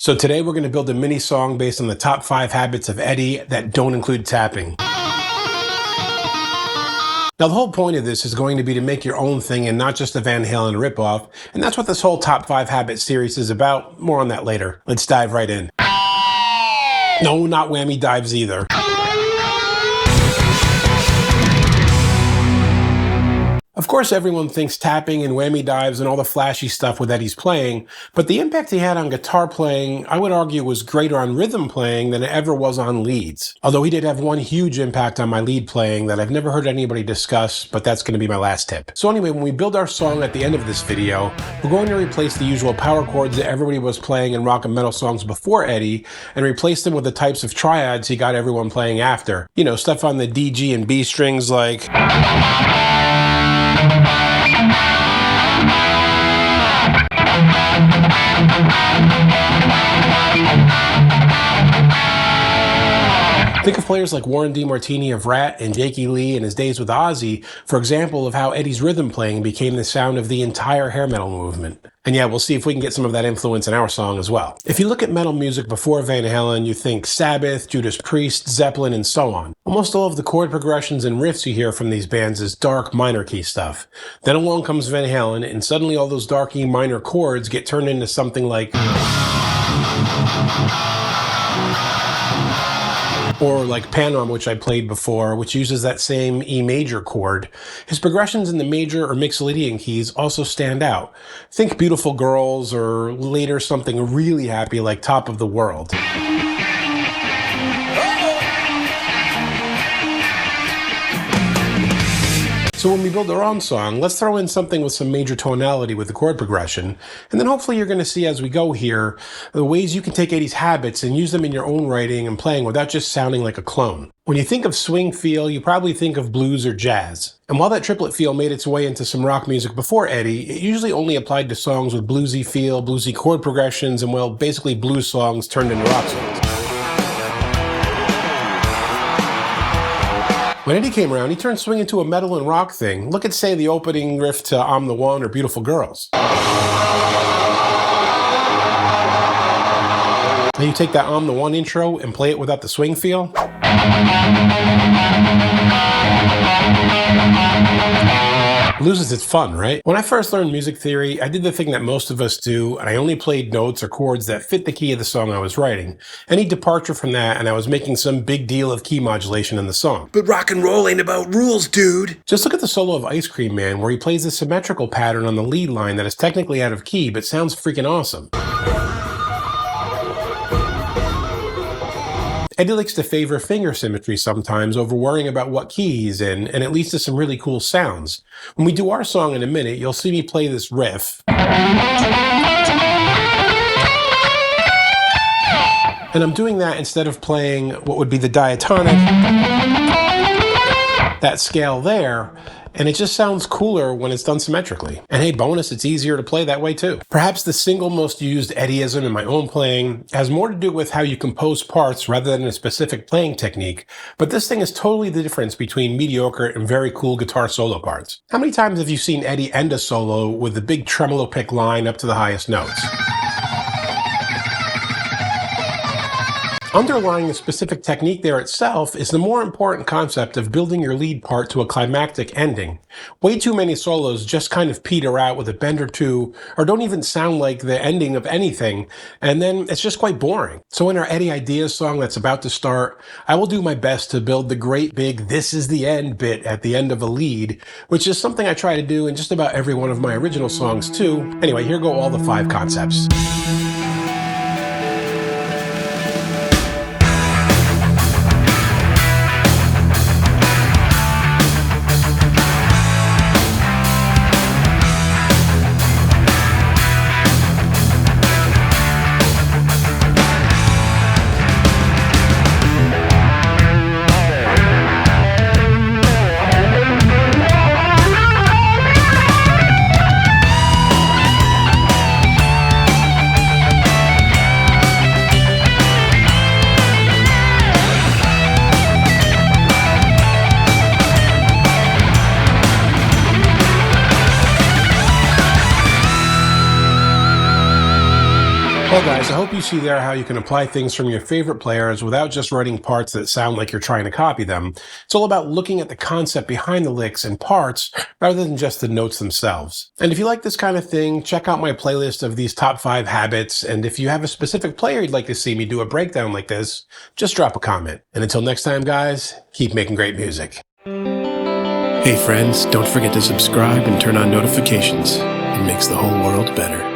So today we're going to build a mini song based on the top 5 habits of Eddie that don't include tapping. Now the whole point of this is going to be to make your own thing and not just a Van Halen ripoff, and that's what this whole top 5 habits series is about. More on that later. Let's dive right in. No, not whammy dives either. Of course, everyone thinks tapping and whammy dives and all the flashy stuff with Eddie's playing, but the impact he had on guitar playing, I would argue, was greater on rhythm playing than it ever was on leads. Although he did have one huge impact on my lead playing that I've never heard anybody discuss, but that's going to be my last tip. So anyway, when we build our song at the end of this video, we're going to replace the usual power chords that everybody was playing in rock and metal songs before Eddie, and replace them with the types of triads he got everyone playing after. You know, stuff on the D, G, and B strings like... Think of players like Warren DeMartini of Rat and Jakey Lee in his days with Ozzy for example of how Eddie's rhythm playing became the sound of the entire hair metal movement. And yeah, we'll see if we can get some of that influence in our song as well. If you look at metal music before Van Halen, you think Sabbath, Judas Priest, Zeppelin, and so on. Almost all of the chord progressions and riffs you hear from these bands is dark minor key stuff. Then along comes Van Halen, and suddenly all those dark E minor chords get turned into something like... or like Panama, which I played before, which uses that same E major chord. His progressions in the major or Mixolydian keys also stand out. Think Beautiful Girls, or later something really happy like Top of the World. So when we build our own song, let's throw in something with some major tonality with the chord progression, and then hopefully you're going to see as we go here the ways you can take Eddie's habits and use them in your own writing and playing without just sounding like a clone. When you think of swing feel, you probably think of blues or jazz. And while that triplet feel made its way into some rock music before Eddie, it usually only applied to songs with bluesy feel, bluesy chord progressions, and well, basically blues songs turned into rock songs. When Eddie came around, he turned swing into a metal and rock thing. Look at, say, the opening riff to I'm the One or Beautiful Girls. Now you take that I'm the One intro and play it without the swing feel. Loses its fun, right? When I first learned music theory, I did the thing that most of us do, and I only played notes or chords that fit the key of the song I was writing. Any departure from that, and I was making some big deal of key modulation in the song. But rock and roll ain't about rules, dude! Just look at the solo of Ice Cream Man, where he plays a symmetrical pattern on the lead line that is technically out of key, but sounds freaking awesome. Eddie likes to favor finger symmetry sometimes over worrying about what key he's in, and it leads to some really cool sounds. When we do our song in a minute, you'll see me play this riff. And I'm doing that instead of playing what would be the diatonic, that scale there, and it just sounds cooler when it's done symmetrically. And hey, bonus, it's easier to play that way too. Perhaps the single most used Eddieism in my own playing has more to do with how you compose parts rather than a specific playing technique, but this thing is totally the difference between mediocre and very cool guitar solo parts. How many times have you seen Eddie end a solo with the big tremolo pick line up to the highest notes? Underlying the specific technique there itself is the more important concept of building your lead part to a climactic ending. Way too many solos just kind of peter out with a bend or two, or don't even sound like the ending of anything, and then it's just quite boring. So in our Eddie Ideas song that's about to start, I will do my best to build the great big "this is the end" bit at the end of a lead, which is something I try to do in just about every one of my original songs too. Anyway, here go all the 5 concepts. Well, guys, I hope you see there how you can apply things from your favorite players without just writing parts that sound like you're trying to copy them. It's all about looking at the concept behind the licks and parts rather than just the notes themselves. And if you like this kind of thing, check out my playlist of these top 5 habits. And if you have a specific player you'd like to see me do a breakdown like this, just drop a comment. And until next time, guys, keep making great music. Hey friends, don't forget to subscribe and turn on notifications. It makes the whole world better.